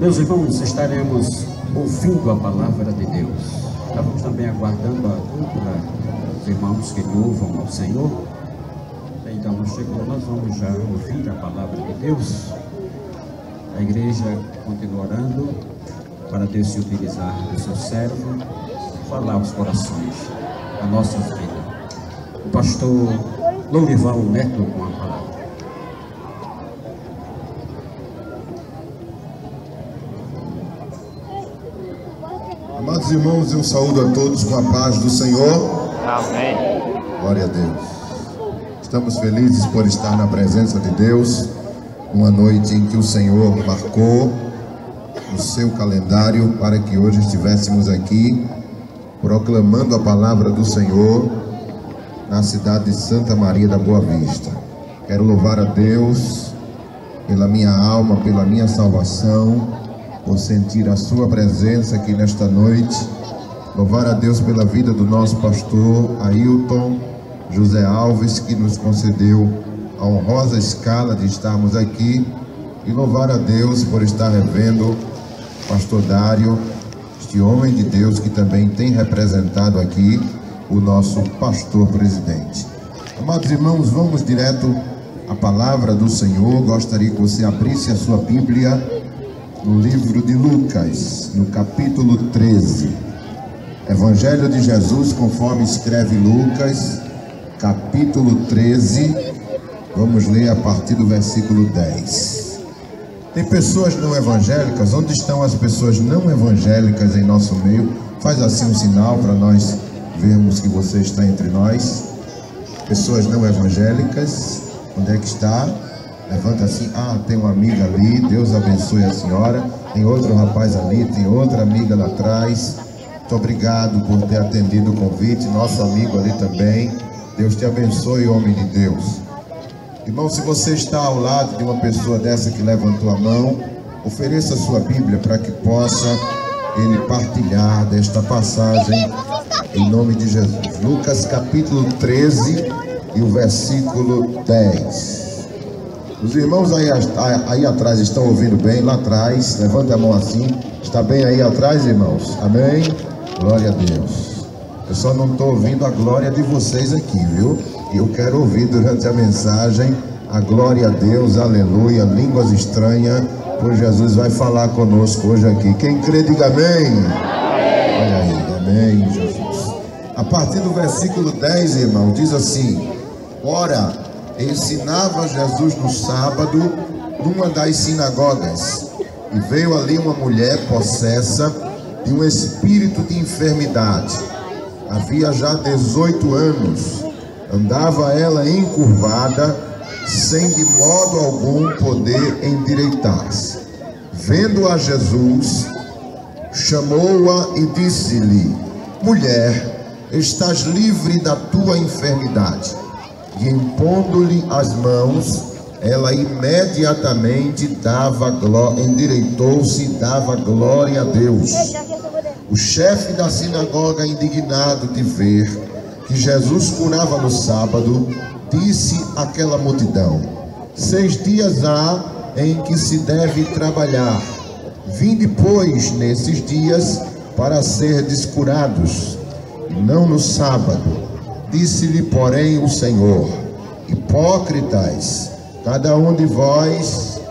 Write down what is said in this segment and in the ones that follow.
Meus irmãos, estaremos ouvindo a palavra de Deus. Estamos também aguardando a dupla dos irmãos que louvam ao Senhor. Então chegou, nós vamos já ouvir a palavra de Deus. A igreja continua orando para Deus se utilizar do seu servo, falar aos corações, a nossa vida. O pastor Lourival Neto com a palavra. Amados irmãos, eu saúdo a todos com a paz do Senhor. Amém. Glória a Deus. Estamos felizes por estar na presença de Deus, uma noite em que o Senhor marcou no seu calendário para que hoje estivéssemos aqui proclamando a palavra do Senhor na cidade de Santa Maria da Boa Vista. Quero louvar a Deus pela minha alma, pela minha salvação, por sentir a sua presença aqui nesta noite. Louvar a Deus pela vida do nosso pastor Ailton José Alves, que nos concedeu a honrosa escala de estarmos aqui, e louvar a Deus por estar revendo o pastor Dário, este homem de Deus que também tem representado aqui o nosso pastor presidente. Amados irmãos, vamos direto à palavra do Senhor. Gostaria que você abrisse a sua Bíblia no livro de Lucas, no capítulo 13. Evangelho de Jesus conforme escreve Lucas, capítulo 13. Vamos ler a partir do versículo 10. Tem pessoas não evangélicas? Onde estão as pessoas não evangélicas em nosso meio? Faz assim um sinal para nós vermos que você está entre nós. Pessoas não evangélicas, onde é que está? Levanta assim. Ah, tem uma amiga ali, Deus abençoe a senhora. Tem outro rapaz ali, tem outra amiga lá atrás. Muito obrigado por ter atendido o convite. Nosso amigo ali também. Deus te abençoe, homem de Deus. Irmão, se você está ao lado de uma pessoa dessa que levantou a mão, ofereça a sua Bíblia para que possa ele partilhar desta passagem em nome de Jesus. Lucas capítulo 13 e o versículo 10. Os irmãos aí atrás estão ouvindo bem? Lá atrás, levanta a mão assim. Está bem aí atrás, irmãos? Amém? Glória a Deus. Eu só não estou ouvindo a glória de vocês aqui, viu? E eu quero ouvir durante a mensagem a glória a Deus, aleluia, línguas estranhas, pois Jesus vai falar conosco hoje aqui. Quem crê, diga amém. Olha aí, amém, Jesus. A partir do versículo 10, irmão, diz assim: ora, ensinava Jesus no sábado numa das sinagogas, e veio ali uma mulher possessa de um espírito de enfermidade. Havia já 18 anos, andava ela encurvada, sem de modo algum poder endireitar-se. Vendo-a Jesus, chamou-a e disse-lhe: mulher, estás livre da tua enfermidade. E impondo-lhe as mãos, ela imediatamente endireitou-se e dava glória a Deus. O chefe da sinagoga, indignado de ver que Jesus curava no sábado, disse àquela multidão: 6 dias há em que se deve trabalhar. Vinde, pois, nesses dias para serdes curados, e não no sábado. Disse-lhe, porém, o Senhor: hipócritas, cada um de vós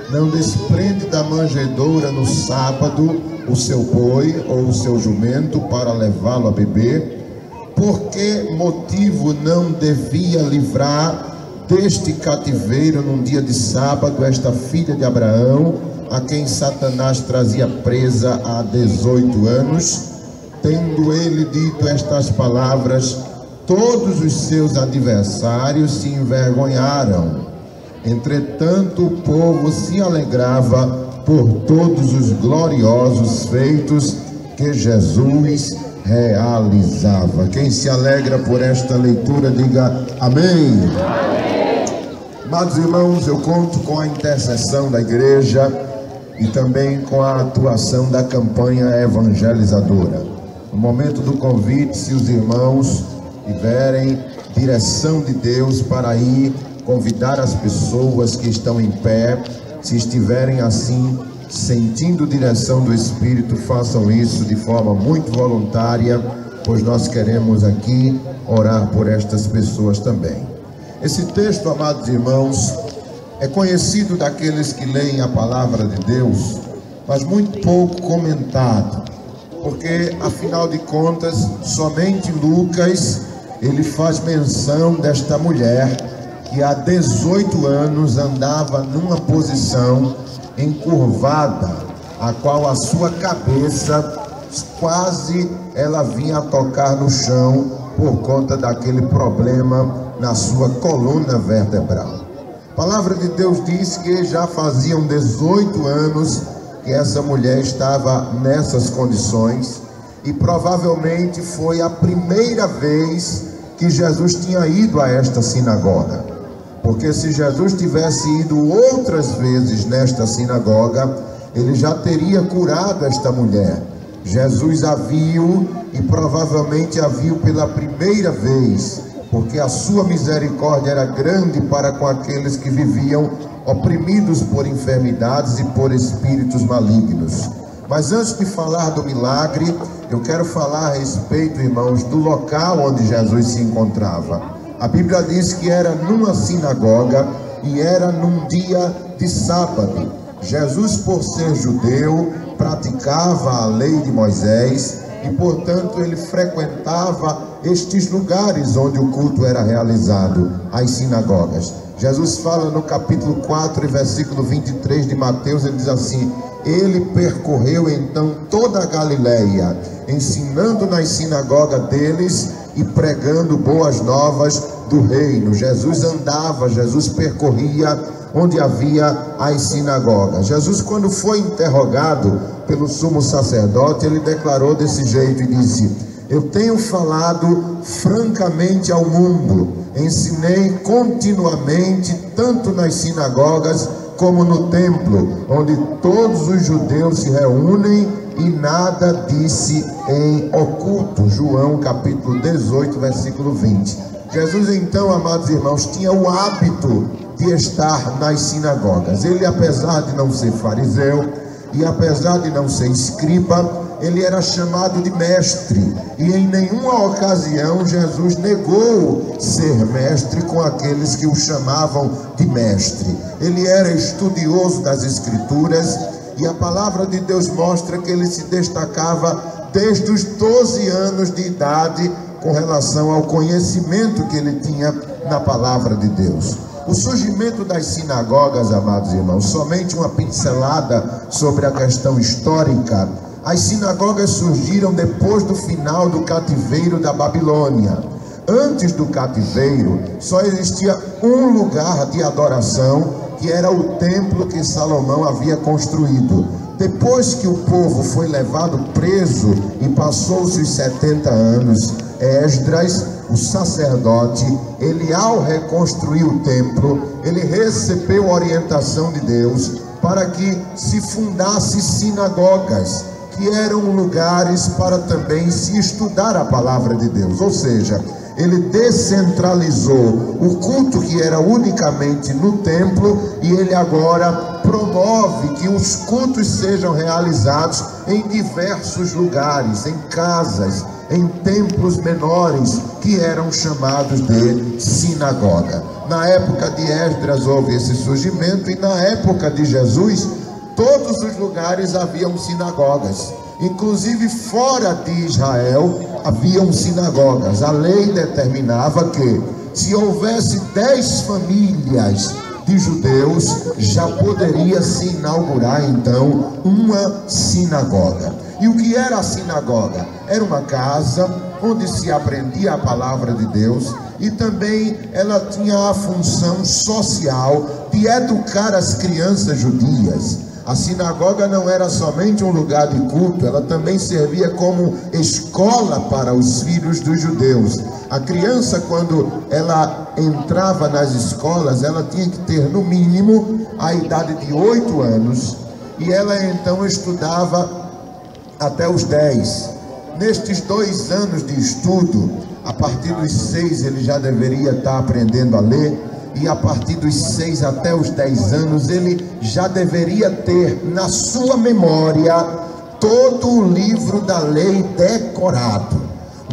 não desprende da manjedoura no sábado o seu boi ou o seu jumento para levá-lo a beber? Por que motivo não devia livrar deste cativeiro num dia de sábado esta filha de Abraão, a quem Satanás trazia presa há 18 anos? Tendo ele dito estas palavras, todos os seus adversários se envergonharam. Entretanto, o povo se alegrava por todos os gloriosos feitos que Jesus realizava. Quem se alegra por esta leitura, diga amém. Amados irmãos, eu conto com a intercessão da igreja e também com a atuação da campanha evangelizadora. No momento do convite, se os irmãos tiverem direção de Deus para ir convidar as pessoas que estão em pé, se estiverem assim, sentindo direção do Espírito, façam isso de forma muito voluntária, pois nós queremos aqui orar por estas pessoas também. Esse texto, amados irmãos, é conhecido daqueles que leem a palavra de Deus, mas muito pouco comentado, porque afinal de contas, somente Lucas, ele faz menção desta mulher que há 18 anos andava numa posição encurvada, a qual a sua cabeça quase ela vinha a tocar no chão por conta daquele problema na sua coluna vertebral. A palavra de Deus diz que já faziam 18 anos que essa mulher estava nessas condições, e provavelmente foi a primeira vez que Jesus tinha ido a esta sinagoga, porque se Jesus tivesse ido outras vezes nesta sinagoga, ele já teria curado esta mulher. Jesus a viu, e provavelmente a viu pela primeira vez, porque a sua misericórdia era grande para com aqueles que viviam oprimidos por enfermidades e por espíritos malignos. Mas antes de falar do milagre, eu quero falar a respeito, irmãos, do local onde Jesus se encontrava. A Bíblia diz que era numa sinagoga e era num dia de sábado. Jesus, por ser judeu, praticava a lei de Moisés e, portanto, ele frequentava estes lugares onde o culto era realizado, as sinagogas. Jesus fala no capítulo 4, versículo 23 de Mateus, ele diz assim: ele percorreu então toda a Galileia, ensinando nas sinagogas deles e pregando boas novas do reino. Jesus andava, Jesus percorria onde havia as sinagogas. Jesus, quando foi interrogado pelo sumo sacerdote, ele declarou desse jeito e disse: eu tenho falado francamente ao mundo, ensinei continuamente, tanto nas sinagogas como no templo, onde todos os judeus se reúnem, e nada disse em oculto. João capítulo 18, versículo 20. Jesus então, amados irmãos, tinha o hábito de estar nas sinagogas. Ele, apesar de não ser fariseu e apesar de não ser escriba, ele era chamado de mestre, e em nenhuma ocasião Jesus negou ser mestre com aqueles que o chamavam de mestre. Ele era estudioso das Escrituras, e a palavra de Deus mostra que ele se destacava desde os 12 anos de idade com relação ao conhecimento que ele tinha na palavra de Deus. O surgimento das sinagogas, amados irmãos, somente uma pincelada sobre a questão histórica. As sinagogas surgiram depois do final do cativeiro da Babilônia. Antes do cativeiro, só existia um lugar de adoração, que era o templo que Salomão havia construído. Depois que o povo foi levado preso e passou-se os 70 anos, Esdras, o sacerdote, ele, ao reconstruir o templo, ele recebeu orientação de Deus para que se fundasse sinagogas, que eram lugares para também se estudar a palavra de Deus. Ou seja, ele descentralizou o culto que era unicamente no templo, e ele agora promove que os cultos sejam realizados em diversos lugares, em casas, em templos menores, que eram chamados de sinagoga. Na época de Esdras houve esse surgimento, e na época de Jesus, todos os lugares haviam sinagogas. Inclusive fora de Israel haviam sinagogas. A lei determinava que se houvesse 10 famílias de judeus, já poderia se inaugurar então uma sinagoga. E o que era a sinagoga? Era uma casa onde se aprendia a palavra de Deus, e também ela tinha a função social de educar as crianças judias. A sinagoga não era somente um lugar de culto, ela também servia como escola para os filhos dos judeus. A criança, quando ela entrava nas escolas, ela tinha que ter no mínimo a idade de 8 anos, e ela então estudava até os 10. Nestes 2 anos de estudo, a partir dos 6 ele já deveria estar aprendendo a ler, e a partir dos 6 até os 10 anos, ele já deveria ter na sua memória todo o livro da lei decorado.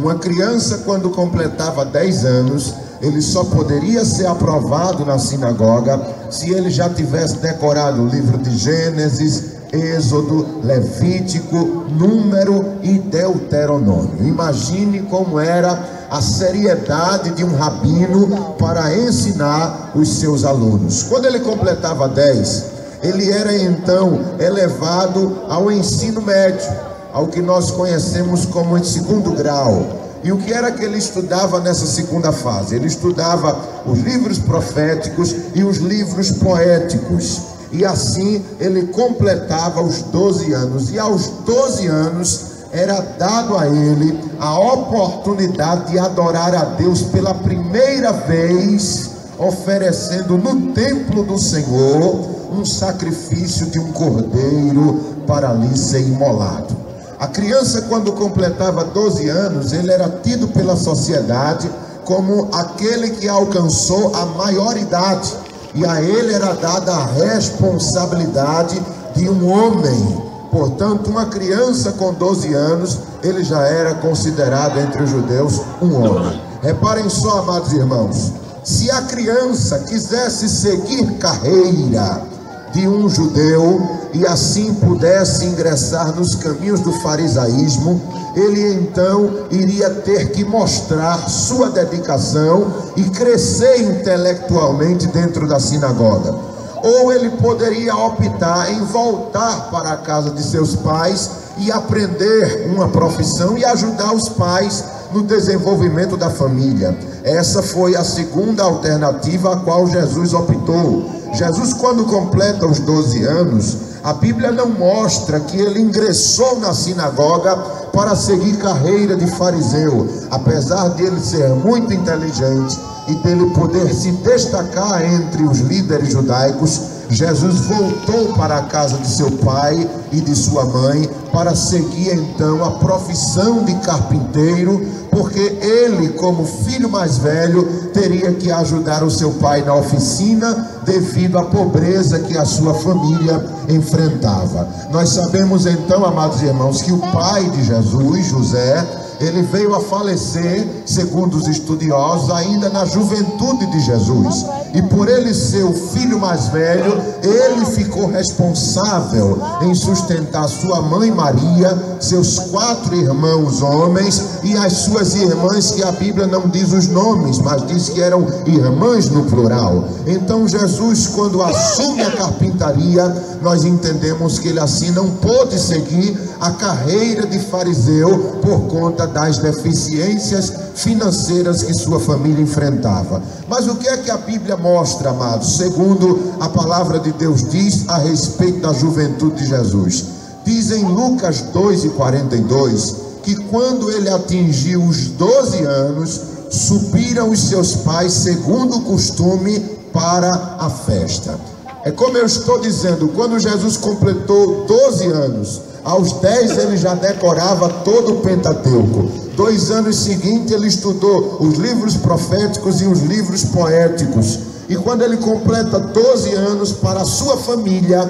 Uma criança, quando completava 10 anos, ele só poderia ser aprovado na sinagoga se ele já tivesse decorado o livro de Gênesis, Êxodo, Levítico, Número e Deuteronômio. Imagine como era a seriedade de um rabino para ensinar os seus alunos. Quando ele completava 10, ele era então elevado ao ensino médio, ao que nós conhecemos como em segundo grau. E o que era que ele estudava nessa segunda fase? Ele estudava os livros proféticos e os livros poéticos. E assim ele completava os 12 anos. E aos 12 anos era dado a ele a oportunidade de adorar a Deus pela primeira vez, oferecendo no templo do Senhor um sacrifício de um cordeiro para ali ser imolado. A criança, quando completava 12 anos, ele era tido pela sociedade como aquele que alcançou a maioridade, e a ele era dada a responsabilidade de um homem. Portanto, uma criança com 12 anos, ele já era considerado entre os judeus um homem. Reparem só, amados irmãos, se a criança quisesse seguir carreira de um judeu e assim pudesse ingressar nos caminhos do farisaísmo, ele então iria ter que mostrar sua dedicação e crescer intelectualmente dentro da sinagoga. Ou ele poderia optar em voltar para a casa de seus pais e aprender uma profissão e ajudar os pais no desenvolvimento da família. Essa foi a segunda alternativa a qual Jesus optou. Jesus, quando completa os 12 anos, a Bíblia não mostra que ele ingressou na sinagoga para seguir carreira de fariseu, apesar de ele ser muito inteligente e dele poder se destacar entre os líderes judaicos. Jesus voltou para a casa de seu pai e de sua mãe para seguir então a profissão de carpinteiro, porque ele, como filho mais velho, teria que ajudar o seu pai na oficina devido à pobreza que a sua família enfrentava. Nós sabemos então, amados irmãos, que o pai de Jesus, José, ele veio a falecer, segundo os estudiosos, ainda na juventude de Jesus. E por ele ser o filho mais velho, ele ficou responsável em sustentar sua mãe Maria, seus 4 irmãos homens e as suas irmãs, que a Bíblia não diz os nomes, mas diz que eram irmãs no plural. Então Jesus, quando assume a carpintaria, nós entendemos que ele assim não pôde seguir a carreira de fariseu por conta das deficiências financeiras que sua família enfrentava. Mas o que é que a Bíblia mostra, amados, segundo a palavra de Deus diz a respeito da juventude de Jesus? Diz em Lucas 2:42 que quando ele atingiu os 12 anos, subiram os seus pais segundo o costume para a festa. É como eu estou dizendo, quando Jesus completou 12 anos, aos 10 ele já decorava todo o Pentateuco. 2 anos seguintes ele estudou os livros proféticos e os livros poéticos. E quando ele completa 12 anos, para a sua família,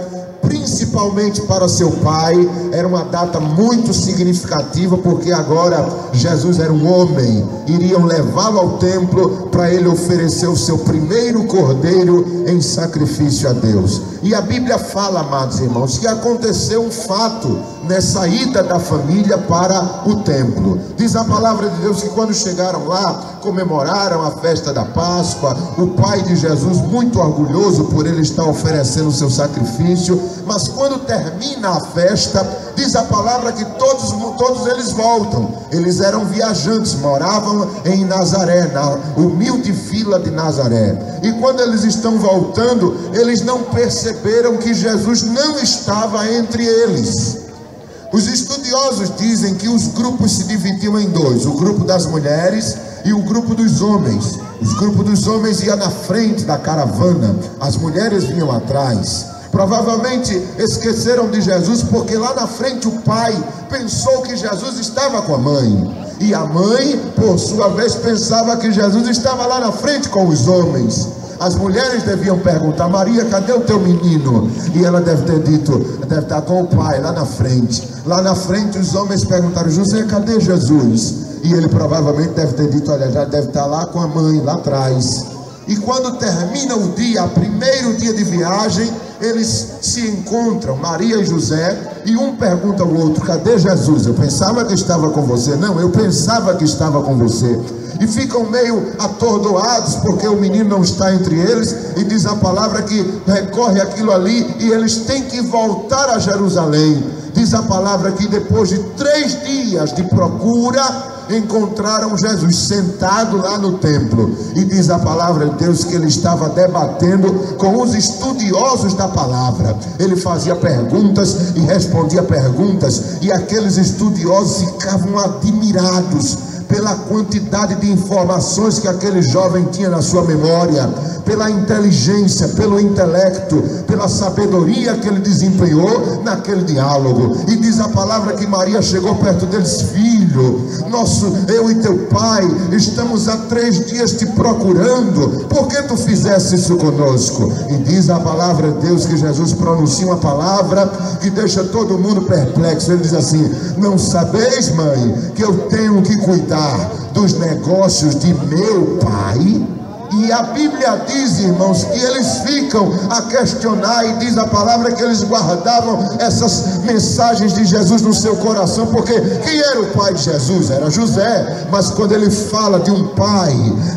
principalmente para seu pai, era uma data muito significativa, porque agora Jesus era um homem. Iriam levá-lo ao templo para ele oferecer o seu primeiro cordeiro em sacrifício a Deus. E a Bíblia fala, amados irmãos, que aconteceu um fato nessa ida da família para o templo. Diz a palavra de Deus que quando chegaram lá, comemoraram a festa da Páscoa. O pai de Jesus, muito orgulhoso por ele estar oferecendo o seu sacrifício, mas quando termina a festa, diz a palavra que todos eles voltam. Eles eram viajantes, moravam em Nazaré, na humilde vila de Nazaré. E quando eles estão voltando, eles não perceberam que Jesus não estava entre eles. Os estudiosos dizem que os grupos se dividiam em 2, o grupo das mulheres e o grupo dos homens. Os grupos dos homens iam na frente da caravana, as mulheres vinham atrás. Provavelmente esqueceram de Jesus, porque lá na frente o pai pensou que Jesus estava com a mãe, e a mãe, por sua vez, pensava que Jesus estava lá na frente com os homens. As mulheres deviam perguntar: Maria, cadê o teu menino? E ela deve ter dito, deve estar com o pai lá na frente. Lá na frente os homens perguntaram: José, cadê Jesus? E ele provavelmente deve ter dito: olha, já deve estar lá com a mãe, lá atrás. E quando termina o dia, primeiro dia de viagem, eles se encontram, Maria e José, e um pergunta ao outro: cadê Jesus? Eu pensava que estava com você. Não, eu pensava que estava com você. E ficam meio atordoados porque o menino não está entre eles, e diz a palavra que recorre aquilo ali e eles têm que voltar a Jerusalém. Diz a palavra que depois de 3 dias de procura, encontraram Jesus sentado lá no templo, e diz a palavra de Deus que ele estava debatendo com os estudiosos da palavra. Ele fazia perguntas e respondia perguntas, e aqueles estudiosos ficavam admirados pela quantidade de informações que aquele jovem tinha na sua memória, pela inteligência, pelo intelecto, pela sabedoria que ele desempenhou naquele diálogo. E diz a palavra que Maria chegou perto deles: filho, eu e teu pai estamos há 3 dias te procurando, por que tu fizeste isso conosco? E diz a palavra de Deus que Jesus pronuncia uma palavra que deixa todo mundo perplexo. Ele diz assim: não sabeis, mãe, que eu tenho que cuidar dos negócios de meu pai? E a Bíblia diz, irmãos, que eles ficam a questionar, e diz a palavra que eles guardavam essas mensagens de Jesus no seu coração, porque quem era o pai de Jesus? Era José. Mas quando ele fala de um pai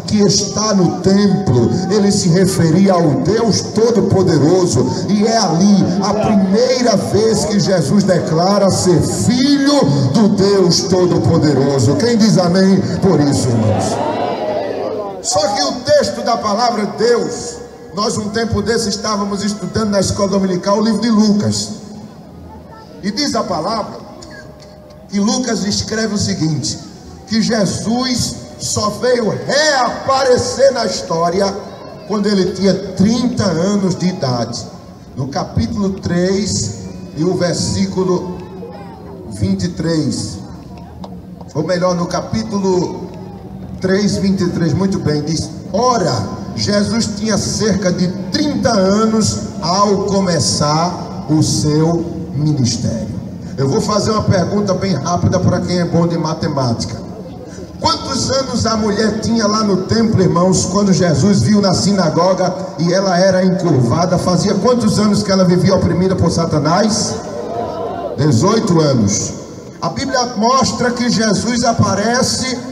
que está no templo, ele se referia ao Deus Todo-Poderoso, e é ali a primeira vez que Jesus declara ser filho do Deus Todo-Poderoso. Quem diz amém por isso, irmãos? Só que o texto da palavra de Deus, nós um tempo desse estávamos estudando na escola dominical o livro de Lucas, e diz a palavra que Lucas escreve o seguinte: que Jesus só veio reaparecer na história quando ele tinha 30 anos de idade. No capítulo 3 e o versículo 23, ou melhor, no capítulo 3:23, muito bem, diz: ora, Jesus tinha cerca de 30 anos ao começar o seu ministério. Eu vou fazer uma pergunta bem rápida para quem é bom de matemática. Quantos anos a mulher tinha lá no templo, irmãos, quando Jesus viu na sinagoga e ela era encurvada? Fazia quantos anos que ela vivia oprimida por Satanás? 18 anos. A Bíblia mostra que Jesus aparece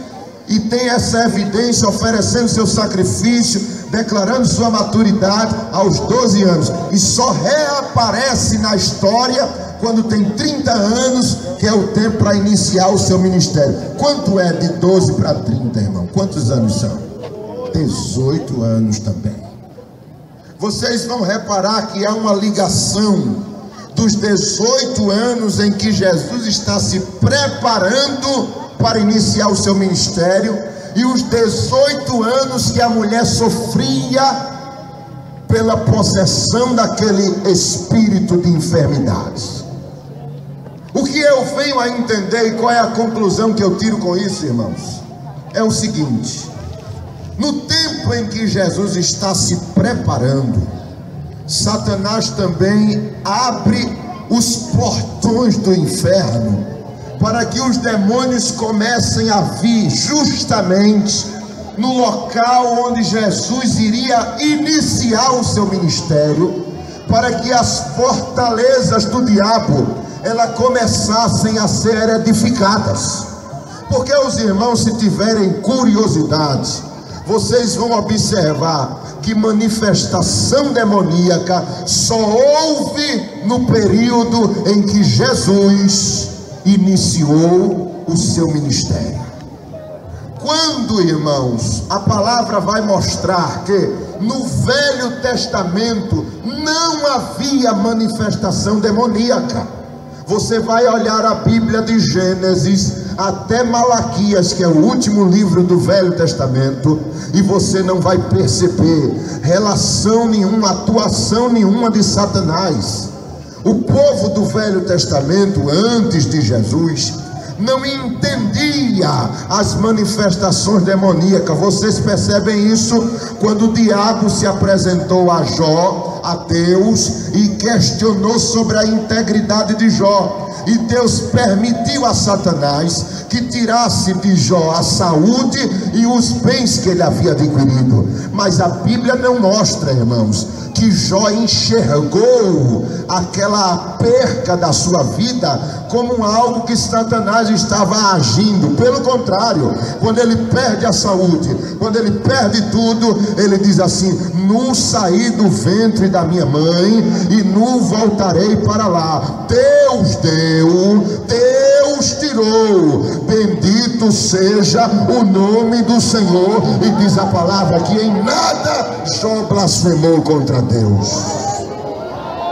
e tem essa evidência, oferecendo seu sacrifício, declarando sua maturidade aos 12 anos, e só reaparece na história quando tem 30 anos, que é o tempo para iniciar o seu ministério. Quanto é de 12 para 30, irmão? Quantos anos são? 18 anos também. Vocês vão reparar que há uma ligação dos 18 anos em que Jesus está se preparando para iniciar o seu ministério, e os 18 anos que a mulher sofria pela possessão daquele espírito de enfermidades. O que eu venho a entender, e qual é a conclusão que eu tiro com isso, irmãos, é o seguinte: no tempo em que Jesus está se preparando, Satanás também abre os portões do inferno para que os demônios comecem a vir justamente no local onde Jesus iria iniciar o seu ministério, para que as fortalezas do diabo elas começassem a ser edificadas. Porque os irmãos, se tiverem curiosidade, vocês vão observar que manifestação demoníaca só houve no período em que Jesus iniciou o seu ministério. Quando, irmãos, a palavra vai mostrar que no Velho Testamento não havia manifestação demoníaca. Você vai olhar a Bíblia de Gênesis até Malaquias, que é o último livro do Velho Testamento, e você não vai perceber relação nenhuma, atuação nenhuma de Satanás. O povo do Velho Testamento, antes de Jesus, não entendia as manifestações demoníacas. Vocês percebem isso quando o diabo se apresentou a Jó, a Deus, e questionou sobre a integridade de Jó. E Deus permitiu a Satanás que tirasse de Jó a saúde e os bens que ele havia adquirido. Mas a Bíblia não mostra, irmãos, que Jó enxergou aquela perca da sua vida como algo que Satanás estava agindo. Pelo contrário, quando ele perde a saúde, quando ele perde tudo, ele diz assim: nu saí do ventre da minha mãe e nu voltarei para lá. Deus deu, Deus tirou, bendito seja o nome do Senhor. E diz a palavra que em nada Jó blasfemou contra Deus.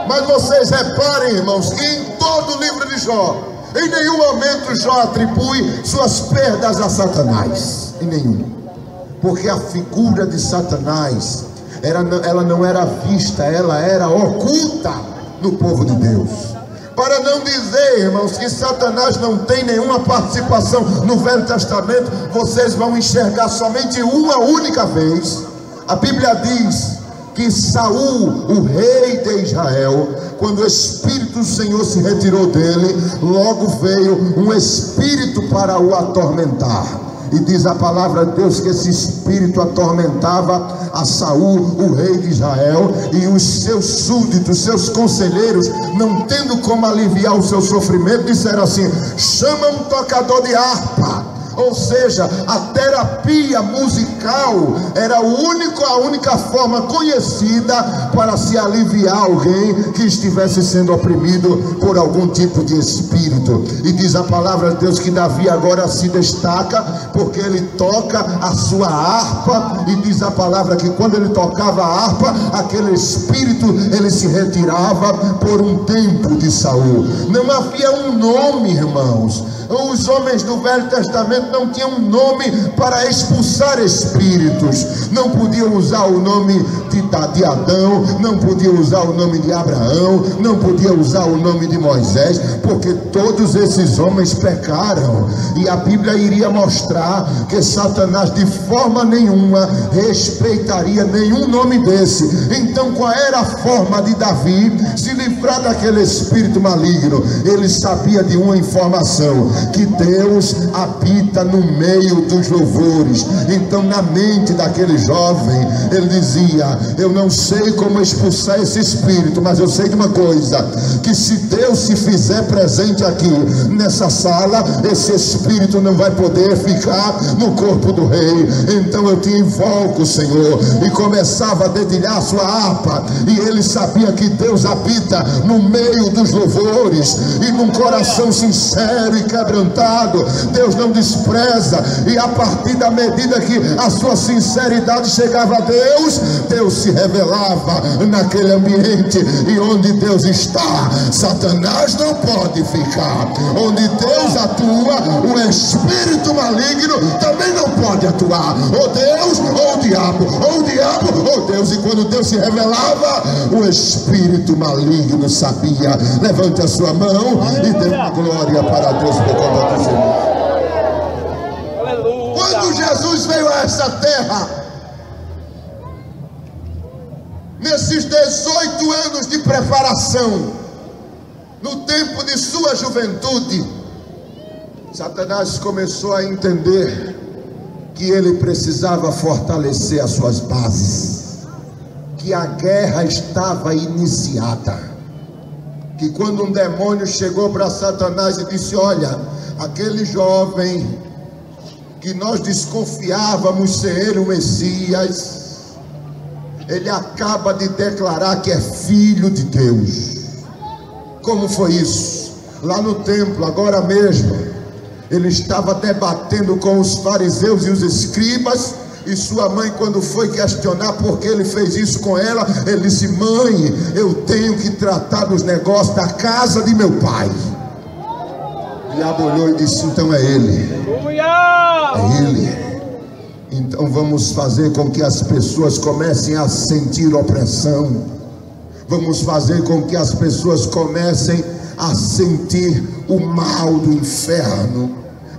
Mas vocês reparem, irmãos, que em todo o livro de Jó, em nenhum momento Jó atribui suas perdas a Satanás, em nenhum. Porque a figura de Satanás, ela não era vista, ela era oculta no povo de Deus. Para não dizer, irmãos, que Satanás não tem nenhuma participação no Velho Testamento, vocês vão enxergar somente uma única vez. A Bíblia diz que Saul, o rei de Israel, quando o Espírito do Senhor se retirou dele, logo veio um espírito para o atormentar. E diz a palavra de Deus que esse espírito atormentava a Saul, o rei de Israel, e os seus súditos, seus conselheiros, não tendo como aliviar o seu sofrimento, disseram assim: chama um tocador de harpa. Ou seja, a terapia musical era a única forma conhecida para se aliviar alguém que estivesse sendo oprimido por algum tipo de espírito. E diz a palavra de Deus que Davi agora se destaca porque ele toca a sua harpa, e diz a palavra que quando ele tocava a harpa, aquele espírito ele se retirava por um tempo de Saul. Não havia um nome, irmãos. Os homens do Velho Testamento não tinham um nome para expulsar espíritos. Não podiam usar o nome de Adão, não podiam usar o nome de Abraão, não podiam usar o nome de Moisés, porque todos esses homens pecaram. E a Bíblia iria mostrar que Satanás de forma nenhuma respeitaria nenhum nome desse. Então qual era a forma de Davi se livrar daquele espírito maligno? Ele sabia de uma informação: que Deus habita no meio dos louvores. Então na mente daquele jovem ele dizia: eu não sei como expulsar esse espírito, mas eu sei de uma coisa, que se Deus se fizer presente aqui nessa sala, esse espírito não vai poder ficar no corpo do rei. Então eu te invoco, Senhor. E começava a dedilhar sua harpa, e ele sabia que Deus habita no meio dos louvores, e num coração sincero e quebrantado, Deus não despreza. E a partir da medida que a sua sinceridade chegava a Deus, Deus se revelava naquele ambiente. E onde Deus está, Satanás não pode ficar. Onde Deus atua, o espírito maligno também não pode atuar. Ou Deus, ou o diabo, ou o diabo, ou Deus. E quando Deus se revelava, o espírito maligno sabia. Levante a sua mão e dê uma glória para Deus por conta do Senhor. Quando Jesus veio a essa terra, nesses 18 anos de preparação, no tempo de sua juventude, Satanás começou a entender que ele precisava fortalecer as suas bases, que a guerra estava iniciada, que quando um demônio chegou para Satanás e disse: olha, aquele jovem que nós desconfiávamos ser ele o Messias, ele acaba de declarar que é filho de Deus. Como foi isso? Lá no templo, agora mesmo, ele estava debatendo com os fariseus e os escribas, e sua mãe, quando foi questionar por que ele fez isso com ela, ele disse: mãe, eu tenho que tratar dos negócios da casa de meu pai. O diabo olhou e disse: então é ele. É ele. Então vamos fazer com que as pessoas comecem a sentir opressão. Vamos fazer com que as pessoas comecem a sentir o mal do inferno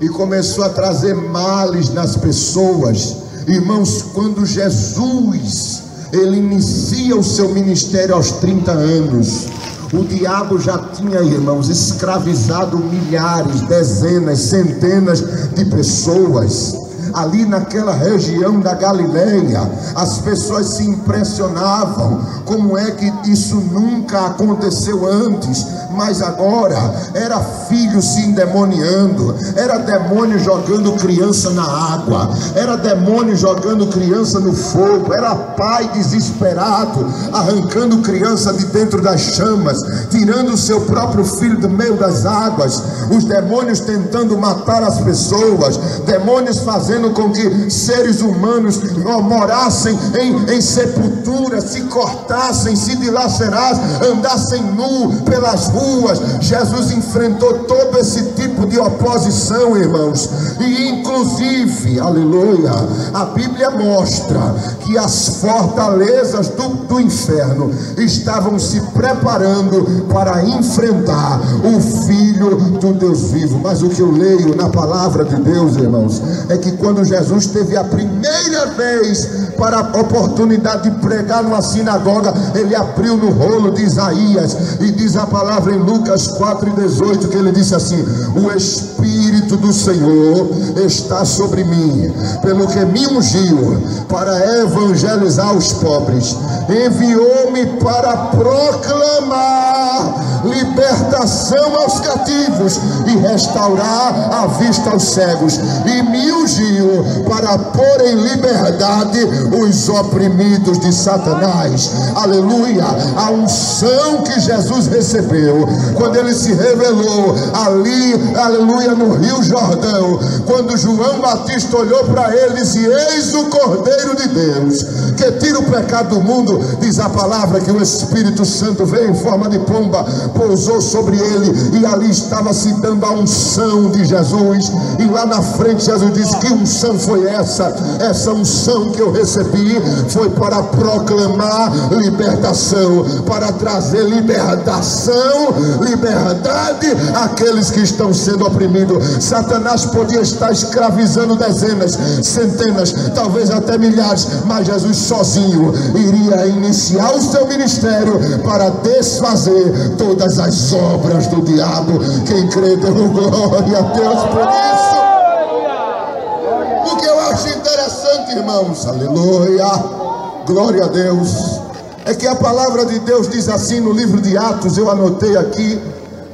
e começou a trazer males nas pessoas. Irmãos, quando Jesus ele inicia o seu ministério aos 30 anos, o diabo já tinha, irmãos, escravizado milhares, dezenas, centenas de pessoas. Ali naquela região da Galileia, as pessoas se impressionavam, como é que isso nunca aconteceu antes, mas agora era filho se endemoniando, era demônio jogando criança na água, era demônio jogando criança no fogo, era pai desesperado, arrancando criança de dentro das chamas, tirando o seu próprio filho do meio das águas, os demônios tentando matar as pessoas, demônios fazendo com que seres humanos morassem em sepultura, se cortassem, se dilacerassem, andassem nu pelas ruas. Jesus enfrentou todo esse tipo de oposição, irmãos, e inclusive, aleluia, a Bíblia mostra que as fortalezas do inferno estavam se preparando para enfrentar o Filho do Deus vivo. Mas o que eu leio na palavra de Deus, irmãos, é que quando Jesus teve a primeira vez para a oportunidade de pregar numa sinagoga, ele abriu no rolo de Isaías, e diz a palavra em Lucas 4:18, que ele disse assim: o Espírito do Senhor está sobre mim, pelo que me ungiu para evangelizar os pobres, enviou-me para proclamar libertação aos cativos e restaurar a vista aos cegos, e me ungiu para pôr em liberdade os oprimidos de Satanás. Aleluia. A unção que Jesus recebeu quando ele se revelou ali, aleluia, no Rio Jordão, quando João Batista olhou para ele e disse: eis o Cordeiro de Deus que tira o pecado do mundo. Diz a palavra que o Espírito Santo veio em forma de pomba, pousou sobre ele, e ali estava se dando a unção de Jesus. E lá na frente Jesus disse: que unção foi essa? Essa unção que eu recebi foi para proclamar libertação, para trazer libertação, liberdade àqueles que estão sendo oprimidos. Satanás podia estar escravizando dezenas, centenas, talvez até milhares, mas Jesus sozinho iria iniciar o seu ministério para desfazer todas as obras do diabo. Quem crê, dê glória a Deus por isso. O que eu acho interessante, irmãos, aleluia, glória a Deus, é que a palavra de Deus diz assim no livro de Atos, eu anotei aqui,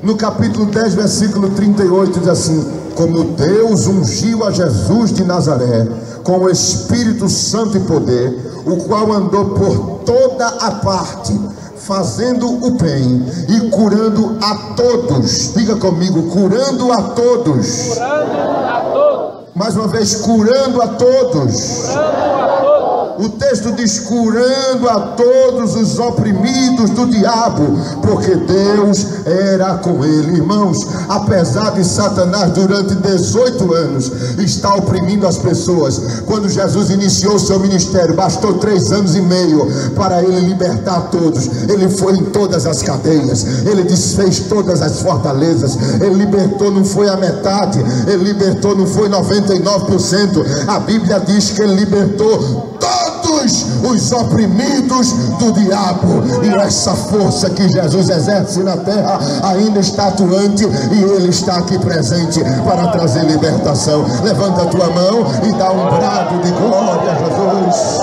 no capítulo 10, versículo 38, diz assim: como Deus ungiu a Jesus de Nazaré com o Espírito Santo e poder, o qual andou por toda a parte, fazendo o bem e curando a todos. Diga comigo: curando a todos. Curando a todos. Mais uma vez: curando a todos. Curando a todos. O texto diz: curando a todos os oprimidos do diabo, porque Deus era com ele. Irmãos, apesar de Satanás durante 18 anos estar oprimindo as pessoas, quando Jesus iniciou seu ministério, bastou 3 anos e meio para ele libertar todos. Ele foi em todas as cadeias, ele desfez todas as fortalezas, ele libertou, não foi a metade, ele libertou, não foi 99%. A Bíblia diz que ele libertou todos os oprimidos do diabo. E essa força que Jesus exerce na terra ainda está atuante, e ele está aqui presente para trazer libertação. Levanta a tua mão e dá um brado de glória a Jesus.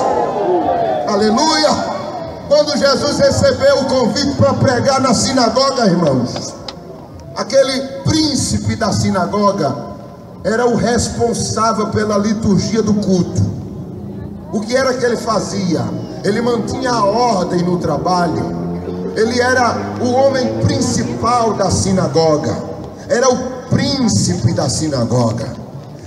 Aleluia. Quando Jesus recebeu o convite para pregar na sinagoga, irmãos, aquele príncipe da sinagoga era o responsável pela liturgia do culto. O que era que ele fazia? Ele mantinha a ordem no trabalho. Ele era o homem principal da sinagoga, era o príncipe da sinagoga.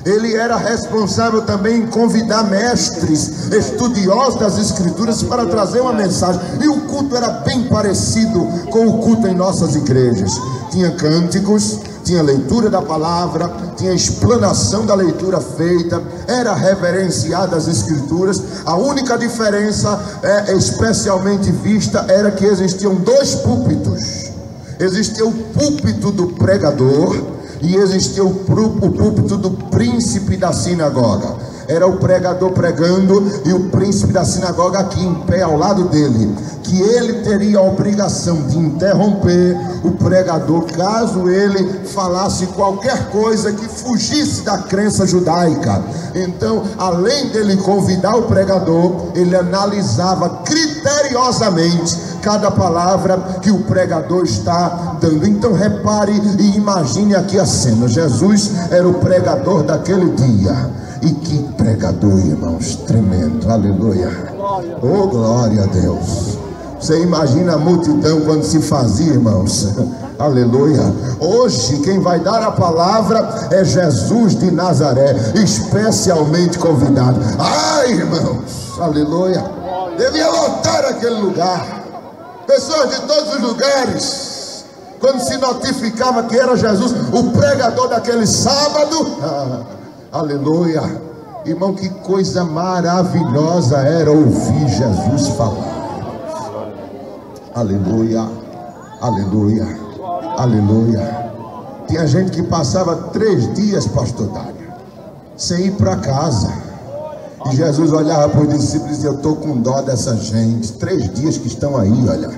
Ele era responsável também em convidar mestres, estudiosos das escrituras, para trazer uma mensagem. E o culto era bem parecido com o culto em nossas igrejas. Tinha cânticos, tinha leitura da palavra, tinha explanação da leitura feita, era reverenciada as escrituras. A única diferença, especialmente vista, era que existiam 2 púlpitos. Existia o púlpito do pregador e existia o púlpito do príncipe da sinagoga. Era o pregador pregando e o príncipe da sinagoga aqui em pé ao lado dele, que ele teria a obrigação de interromper o pregador caso ele falasse qualquer coisa que fugisse da crença judaica. Então, além dele convidar o pregador, ele analisava criteriosamente cada palavra que o pregador está dando. Então repare e imagine aqui a cena. Jesus era o pregador daquele dia. E que pregador, irmãos, tremendo, aleluia. Oh, glória a Deus. Você imagina a multidão quando se fazia, irmãos, aleluia. Hoje quem vai dar a palavra é Jesus de Nazaré, especialmente convidado. Ai, irmãos, aleluia. Devia lotar aquele lugar. Pessoas de todos os lugares, quando se notificava que era Jesus, o pregador daquele sábado, aleluia. Irmão, que coisa maravilhosa era ouvir Jesus falar. Aleluia, aleluia, aleluia. Tinha gente que passava 3 dias, pastor Dário, sem ir para casa. E Jesus olhava para os discípulos e dizia: eu estou com dó dessa gente. 3 dias que estão aí, olha,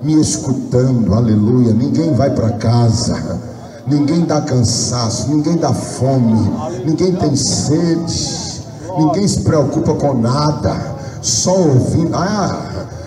me escutando, aleluia. Ninguém vai para casa, ninguém dá cansaço, ninguém dá fome, ninguém tem sede, ninguém se preocupa com nada, só ouvindo.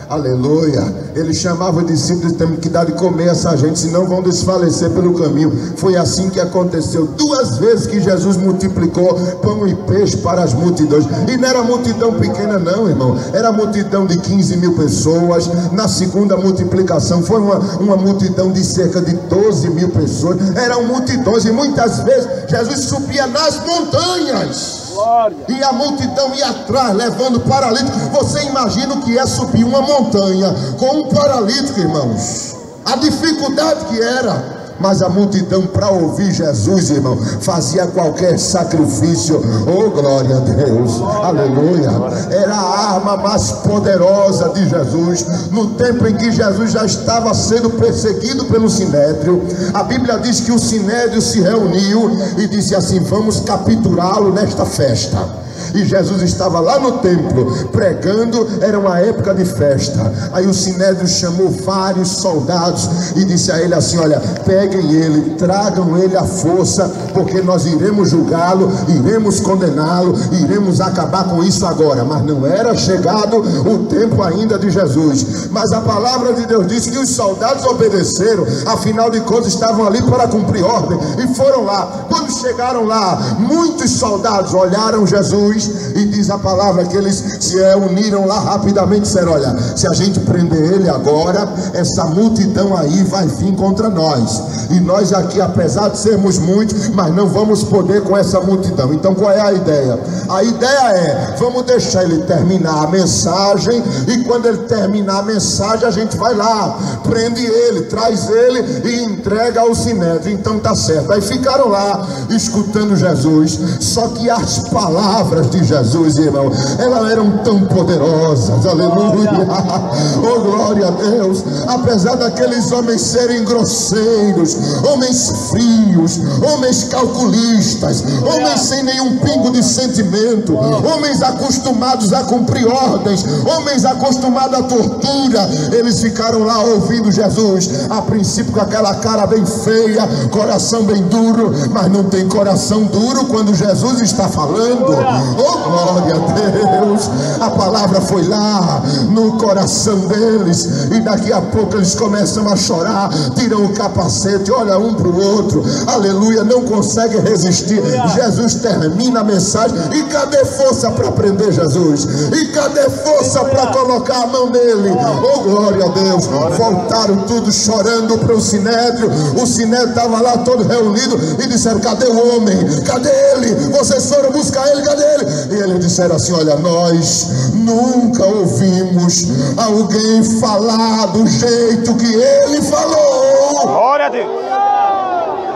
Aleluia. Ele chamava os discípulos: temos que dar de comer essa gente, senão vão desfalecer pelo caminho. Foi assim que aconteceu. 2 vezes que Jesus multiplicou pão e peixe para as multidões. E não era multidão pequena não, irmão. Era multidão de 15.000 pessoas. Na segunda multiplicação foi uma multidão de cerca de 12.000 pessoas. Eram multidões, e muitas vezes Jesus subia nas montanhas e a multidão ia atrás levando paralítico. Você imagina o que é subir uma montanha com um paralítico, irmãos? A dificuldade que era. Mas a multidão, para ouvir Jesus, irmão, fazia qualquer sacrifício. Oh, glória a Deus, aleluia. Era a arma mais poderosa de Jesus. No tempo em que Jesus já estava sendo perseguido pelo Sinédrio, a Bíblia diz que o Sinédrio se reuniu e disse assim: vamos capturá-lo nesta festa. E Jesus estava lá no templo pregando, era uma época de festa. Aí o Sinédrio chamou vários soldados e disse a ele assim: olha, peguem ele, tragam ele à força, porque nós iremos julgá-lo, iremos condená-lo, iremos acabar com isso agora. Mas não era chegado o tempo ainda de Jesus. Mas a palavra de Deus diz que os soldados obedeceram, afinal de contas estavam ali para cumprir ordem, e foram lá. Quando chegaram lá, muitos soldados olharam Jesus, e diz a palavra que eles se uniram lá rapidamente e disseram: olha, se a gente prender ele agora, essa multidão aí vai vir contra nós, e nós aqui, apesar de sermos muitos, mas não vamos poder com essa multidão. Então qual é a ideia? A ideia é: vamos deixar ele terminar a mensagem, e quando ele terminar a mensagem, a gente vai lá, prende ele, traz ele e entrega ao Sinédrio. Então tá certo. Aí ficaram lá escutando Jesus. Só que as palavras de Jesus, irmão, elas eram tão poderosas, aleluia, oh glória a Deus. Apesar daqueles homens serem grosseiros, homens frios, homens calculistas, homens sem nenhum pingo de sentimento, homens acostumados a cumprir ordens, homens acostumados à tortura, eles ficaram lá ouvindo Jesus. A princípio com aquela cara bem feia, coração bem duro, mas não tem coração duro quando Jesus está falando. Oh glória a Deus. A palavra foi lá no coração deles, e daqui a pouco eles começam a chorar, tiram o capacete, olham um para o outro, aleluia, não conseguem resistir. Jesus termina a mensagem, e cadê força para prender Jesus? E cadê força para colocar a mão nele? Oh glória a Deus. Voltaram tudo chorando para o Sinédrio. O Sinédrio estava lá todo reunido, e disseram: cadê o homem? Cadê ele? Vocês foram buscar ele, cadê ele? E eles disseram assim: olha, nós nunca ouvimos alguém falar do jeito que ele falou. Glória a Deus.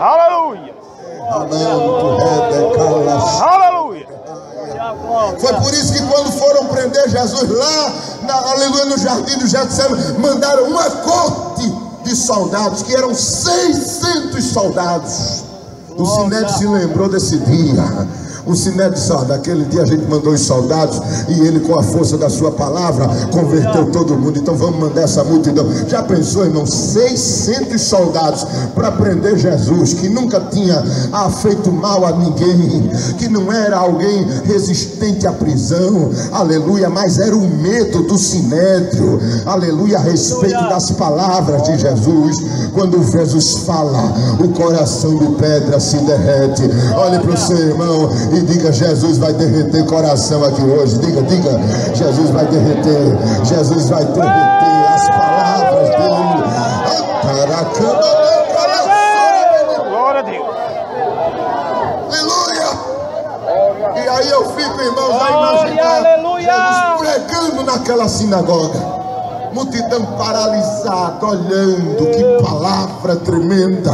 Aleluia. Aleluia. Foi por isso que quando foram prender Jesus lá, aleluia, no jardim do Getsemane, mandaram uma corte de soldados, que eram 600 soldados. O Sinédrio se lembrou desse dia. O Sinédrio disse: daquele dia a gente mandou os soldados e ele, com a força da sua palavra, converteu todo mundo. Então vamos mandar essa multidão. Já pensou, irmão? 600 soldados para prender Jesus, que nunca tinha feito mal a ninguém, que não era alguém resistente à prisão, aleluia, mas era o medo do Sinédrio, aleluia, a respeito das palavras de Jesus. Quando Jesus fala, o coração de pedra se derrete. Olhe para o seu irmão e diga: Jesus vai derreter coração aqui hoje. Diga, Jesus vai derreter. Jesus vai derreter as palavras dele. Glória a Deus. Aleluia. E aí eu fico, irmãos, a imaginar Jesus pregando naquela sinagoga, multidão paralisada, olhando. Que palavra tremenda,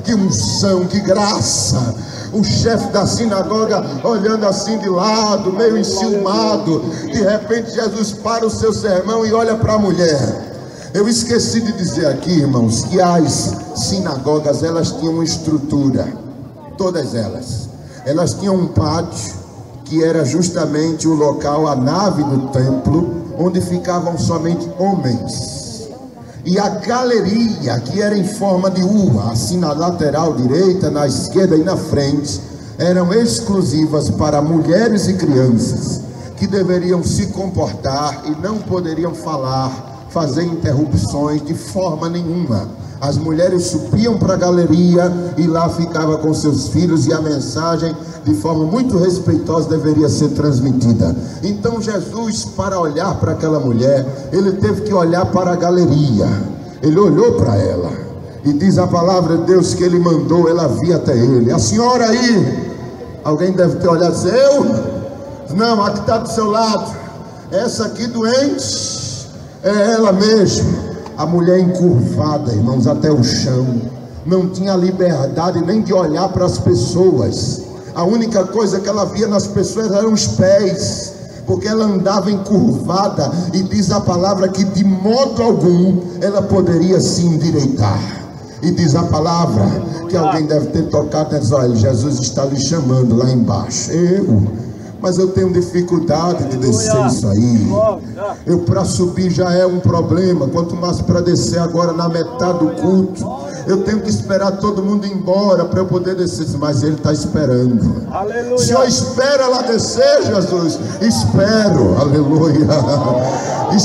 que unção, que graça. O chefe da sinagoga olhando assim de lado, meio enciumado. De repente Jesus para o seu sermão e olha para a mulher. Eu esqueci de dizer aqui, irmãos, que as sinagogas, elas tinham uma estrutura. Todas elas. Elas tinham um pátio, que era justamente o local, a nave do templo, onde ficavam somente homens. E a galeria, que era em forma de U, assim na lateral direita, na esquerda e na frente, eram exclusivas para mulheres e crianças, que deveriam se comportar e não poderiam falar, fazer interrupções de forma nenhuma. As mulheres subiam para a galeria e lá ficava com seus filhos, e a mensagem, de forma muito respeitosa, deveria ser transmitida. Então Jesus, para olhar para aquela mulher, ele teve que olhar para a galeria. Ele olhou para ela e diz a palavra de Deus que ele mandou ela vir até ele. A senhora aí, alguém deve ter olhado e disse: eu? Não, a que está do seu lado, essa aqui doente, é ela mesma. A mulher encurvada, irmãos, até o chão, não tinha liberdade nem de olhar para as pessoas. A única coisa que ela via nas pessoas eram os pés, porque ela andava encurvada, e diz a palavra que de modo algum ela poderia se endireitar. E diz a palavra que alguém deve ter tocado e diz: olha, Jesus está lhe chamando lá embaixo. Mas eu tenho dificuldade de descer isso aí. Eu, para subir já é um problema, quanto mais para descer agora na metade do culto. Eu tenho que esperar todo mundo ir embora para eu poder descer. Mas ele está esperando. Aleluia. Se eu espero ela descer, Jesus, espero, aleluia. Eu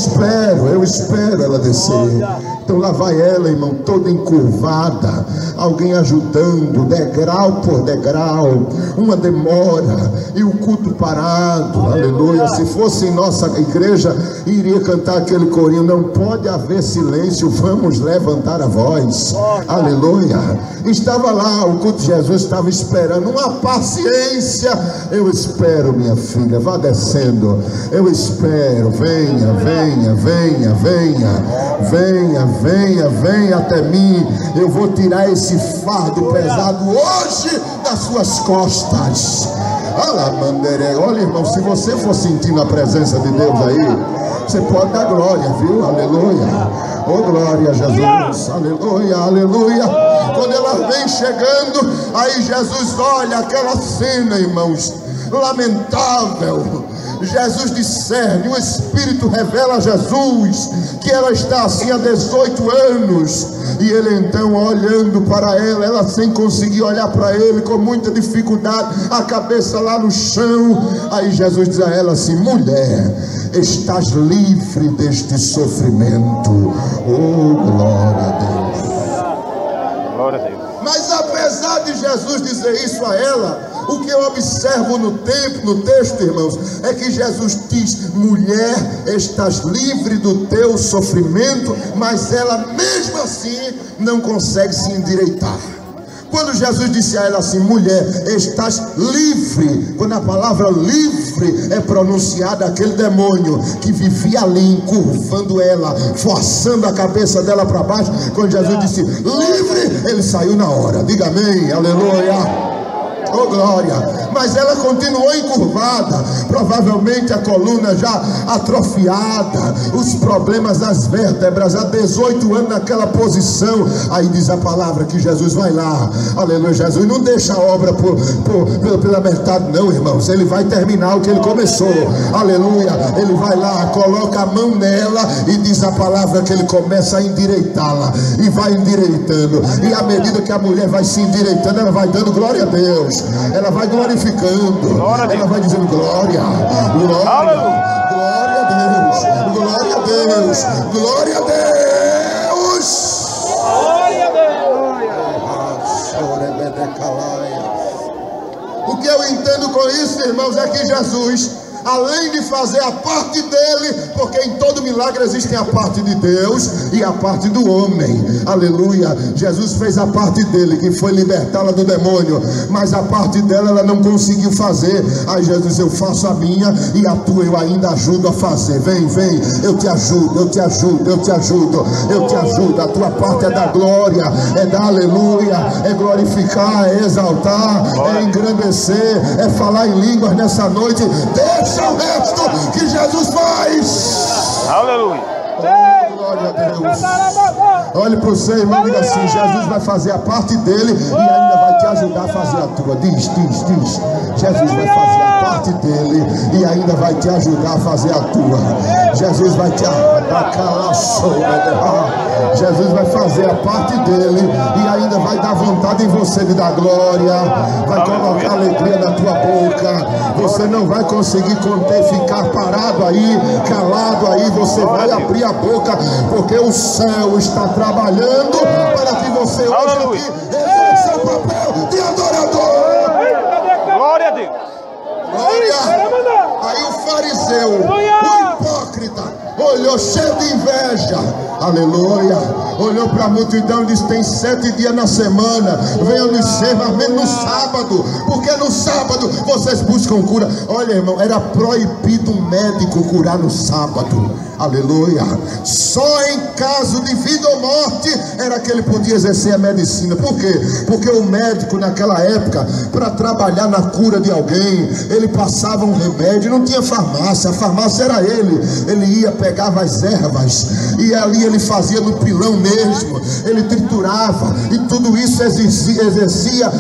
espero ela descer. Então lá vai ela, irmão, toda encurvada, alguém ajudando, degrau por degrau, uma demora, e o culto parado, aleluia. Se fosse em nossa igreja, iria cantar aquele corinho: não pode haver silêncio, vamos levantar a voz, aleluia. Estava lá, o culto de Jesus estava esperando, uma paciência. Eu espero, minha filha, vá descendo, eu espero, venha até mim. Eu vou tirar esse fardo pesado hoje das suas costas. Olha, irmão, se você for sentindo a presença de Deus aí, você pode dar glória, viu? Aleluia. Oh, glória a Jesus. Aleluia, aleluia. Quando ela vem chegando, aí Jesus olha aquela cena, irmãos, lamentável. Jesus discerne, o Espírito revela a Jesus que ela está assim há 18 anos. E ele então, olhando para ela sem conseguir olhar para ele, com muita dificuldade, a cabeça lá no chão. Aí Jesus diz a ela assim: mulher, estás livre deste sofrimento. Oh, glória a Deus. Glória a Deus. Mas apesar de Jesus dizer isso a ela, o que eu observo no texto, irmãos, é que Jesus diz: mulher, estás livre do teu sofrimento. Mas ela mesmo assim não consegue se endireitar. Quando Jesus disse a ela assim: mulher, estás livre, quando a palavra livre é pronunciada, aquele demônio que vivia ali encurvando ela, forçando a cabeça dela para baixo, quando Jesus disse livre, ele saiu na hora. Diga amém, aleluia. Oh glória! Mas ela continuou encurvada, provavelmente a coluna já atrofiada, os problemas das vértebras, há 18 anos naquela posição. Aí diz a palavra que Jesus vai lá, aleluia. Jesus não deixa a obra pela metade, não, irmãos. Ele vai terminar o que ele começou, aleluia. Ele vai lá, coloca a mão nela e diz a palavra que ele começa a endireitá-la e vai endireitando. E à medida que a mulher vai se endireitando, ela vai dando glória a Deus, ela vai glorificando, ela vai dizendo glória, glória, glória a Deus, glória a Deus, glória a Deus, glória a Deus. O que eu entendo com isso, irmãos, é que Jesus, além de fazer a parte dele, porque em todo milagre existe a parte de Deus e a parte do homem, aleluia. Jesus fez a parte dele, que foi libertá-la do demônio, mas a parte dela ela não conseguiu fazer. Aí Jesus, eu faço a minha e a tua eu ainda ajudo a fazer. Vem, vem, eu te ajudo, eu te ajudo, eu te ajudo, eu te ajudo. A tua parte é da glória, é da aleluia, é glorificar, é exaltar, é engrandecer, é falar em línguas nessa noite. Deixa o resto que Jesus faz. Aleluia. Glória a Deus. Olhe para o seu irmão e diga assim: Jesus vai fazer a parte dele e ainda vai te ajudar a fazer a tua. Diz. Jesus vai fazer a parte dele e ainda vai te ajudar a fazer a tua. Jesus vai te Jesus vai fazer a parte dele e ainda vai dar vontade em você de dar glória, vai colocar alegria na tua boca. Você não vai conseguir conter, ficar parado aí, calado aí. Você vai abrir a boca, porque o céu está trabalhando para que você hoje aqui exerça o papel de adorador. Glória a Deus. Glória. Aí o fariseu, o hipócrita, olhou cheio de inveja, aleluia, olhou para a multidão e disse: tem 7 dias na semana, venham nos servos, menos no sábado, porque no sábado vocês buscam cura. Olha, irmão, era proibido um médico curar no sábado, aleluia. Só em caso de vida ou morte era que ele podia exercer a medicina. Por quê? Porque o médico naquela época, para trabalhar na cura de alguém, ele passava um remédio, não tinha farmácia, a farmácia era ele ia, pegava as ervas e ali ele fazia no pilão mesmo, ele triturava, e tudo isso exercia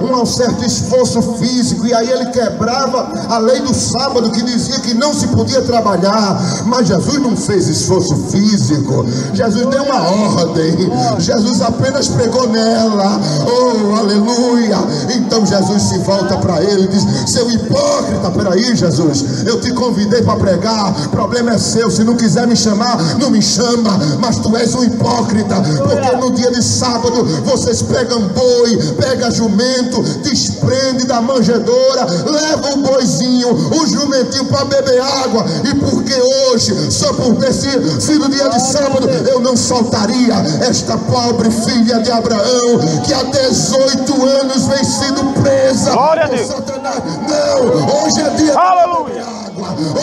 um certo esforço físico, e aí ele quebrava a lei do sábado, que dizia que não se podia trabalhar. Mas Jesus não fez esforço físico, Jesus deu uma ordem, Jesus apenas pregou nela, oh aleluia. Então Jesus se volta para ele e diz: seu hipócrita, peraí Jesus, eu te convidei para pregar, o problema é seu, se não quiser me chamar, não me chama, mas tu és um hipócrita, porque no dia de sábado vocês pegam boi, pegam jumento, desprende da manjedoura, leva o boizinho, o jumentinho para beber água, e porque hoje, só por ter sido dia de sábado, eu não soltaria esta pobre filha de Abraão, que há 18 anos vem sendo presa por Satanás. Não, hoje é dia de água,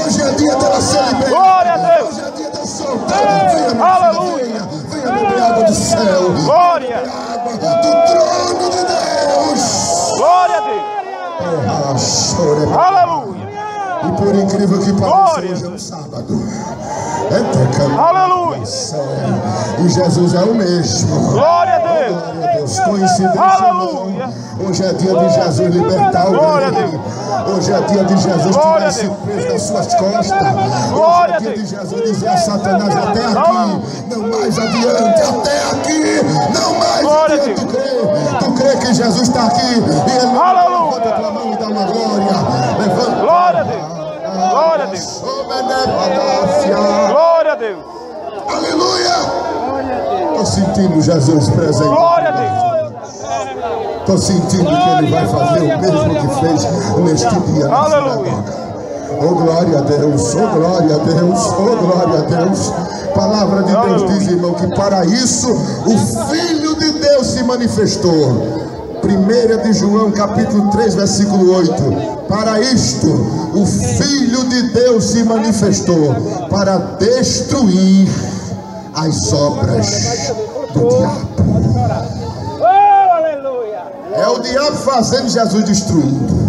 hoje é dia dela ser liberta, glória a Deus. hoje é dia de soltar. Venha beber água do céu, glória, água do trono de Deus. Glória a Deus. Aleluia. E por incrível que pareça, hoje é um sábado. Aleluia. E Jesus é o mesmo. Glória a Deus. Glória a Deus. Coincidência não. Hoje é dia de Jesus libertar alguém. Hoje é dia de Jesus tirar esse peso das suas costas. Hoje é dia de Jesus dizer a Satanás: até aqui, não mais adiante, até aqui, não mais adiante. Tu crê que Jesus está aqui e ele levanta a tua mão e dá uma glória. Levanta. Glória a Deus. Glória a Deus. Glória a Deus. Aleluia. Estou sentindo Jesus presente. Glória a Deus. Estou sentindo que ele vai fazer o mesmo que fez neste dia. Aleluia. Oh glória a Deus, oh glória a Deus, oh glória a Deus. Palavra de Deus diz, irmão, que para isso o Filho de Deus se manifestou. 1 de João capítulo 3 versículo 8. Para isto o Filho de Deus se manifestou, para destruir as obras do diabo. É o diabo fazendo, Jesus destruindo.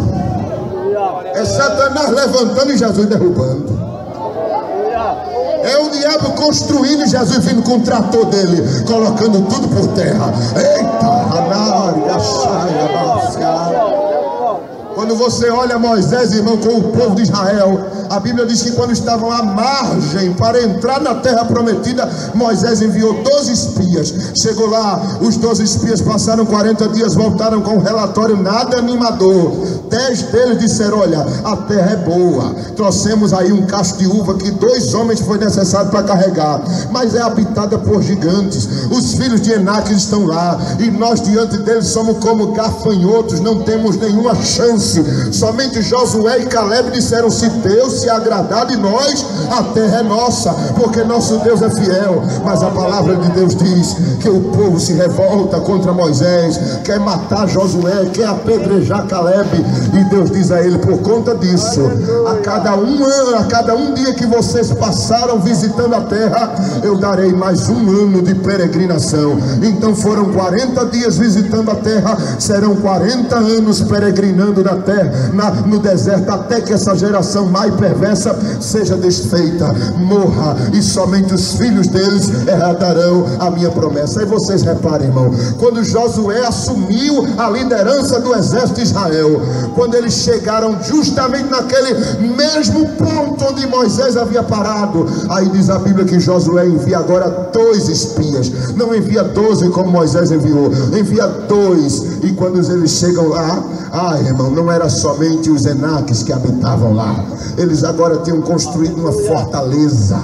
É Satanás levantando e Jesus derrubando. É o diabo construindo e Jesus vindo com o trator dele, colocando tudo por terra. Eita, quando você olha Moisés, irmão, com o povo de Israel, a Bíblia diz que quando estavam à margem para entrar na terra prometida, Moisés enviou 12 espias. Chegou lá, os 12 espias passaram 40 dias, voltaram com um relatório nada animador. 10 deles disseram: olha, a terra é boa, trouxemos aí um cacho de uva que 2 homens foi necessário para carregar, mas é habitada por gigantes. Os filhos de Enaque estão lá, e nós diante deles somos como gafanhotos, não temos nenhuma chance. Somente Josué e Caleb disseram: se Deus se agradar de nós, a terra é nossa, porque nosso Deus é fiel. Mas a palavra de Deus diz que o povo se revolta contra Moisés, quer matar Josué, quer apedrejar Caleb, e Deus diz a ele: por conta disso, a cada um dia que vocês passaram visitando a terra, eu darei mais 1 ano de peregrinação. Então foram 40 dias visitando a terra, serão 40 anos peregrinando na terra, no deserto, até que essa geração mais perversa seja desfeita, morra, e somente os filhos deles herdarão a minha promessa. Aí vocês reparem, irmão, quando Josué assumiu a liderança do exército de Israel, quando eles chegaram justamente naquele mesmo ponto onde Moisés havia parado, aí diz a Bíblia que Josué envia agora 2 espias, não envia 12 como Moisés enviou, envia 2, e quando eles chegam lá, irmão, não era somente os Enaques que habitavam lá, eles agora tinham construído uma fortaleza.